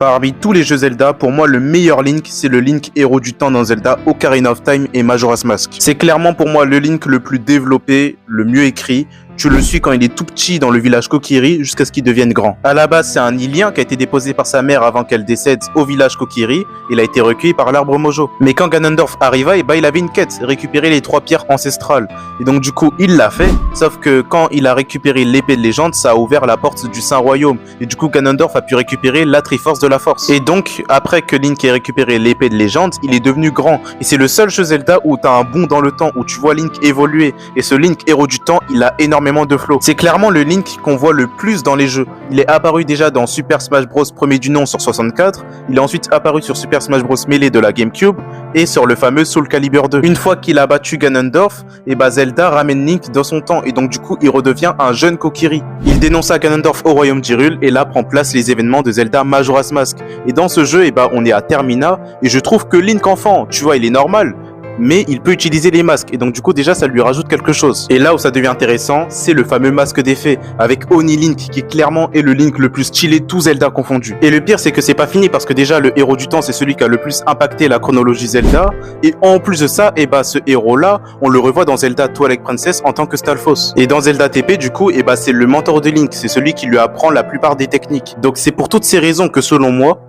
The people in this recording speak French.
Parmi tous les jeux Zelda, pour moi, le meilleur Link, c'est le Link héros du temps dans Zelda, Ocarina of Time et Majora's Mask. C'est clairement pour moi le Link le plus développé, le mieux écrit. Tu le suis quand il est tout petit dans le village Kokiri jusqu'à ce qu'il devienne grand. À la base, c'est un Lilien qui a été déposé par sa mère avant qu'elle décède au village Kokiri. Il a été recueilli par l'arbre Mojo. Mais quand Ganondorf arriva, il avait une quête, récupérer les 3 pierres ancestrales. Et donc du coup, il l'a fait. Sauf que quand il a récupéré l'épée de légende, ça a ouvert la porte du Saint-Royaume. Et du coup, Ganondorf a pu récupérer la Triforce de la Force. Et donc, après que Link ait récupéré l'épée de légende, il est devenu grand. Et c'est le seul jeu Zelda où t'as un bond dans le temps, où tu vois Link évoluer. Et ce Link héros du temps, il a énormément de flow. C'est clairement le Link qu'on voit le plus dans les jeux. Il est apparu déjà dans Super Smash Bros premier du nom sur 64, il est ensuite apparu sur Super Smash Bros Melee de la GameCube et sur le fameux Soul Calibur 2. Une fois qu'il a battu Ganondorf, Zelda ramène Link dans son temps et donc du coup il redevient un jeune Kokiri. Il dénonça Ganondorf au royaume d'Hyrule et là prend place les événements de Zelda Majora's Mask. Et dans ce jeu, on est à Termina et je trouve que Link enfant, tu vois, il est normal, mais il peut utiliser les masques et donc du coup déjà ça lui rajoute quelque chose. Et là où ça devient intéressant, c'est le fameux masque d'effet avec Oni Link qui clairement est le Link le plus stylé, tout Zelda confondu. Et le pire c'est que c'est pas fini parce que déjà le héros du temps c'est celui qui a le plus impacté la chronologie Zelda et en plus de ça, ce héros là on le revoit dans Zelda Twilight Princess en tant que Stalfos. Et dans Zelda TP du coup, c'est le mentor de Link, c'est celui qui lui apprend la plupart des techniques. Donc c'est pour toutes ces raisons que selon moi,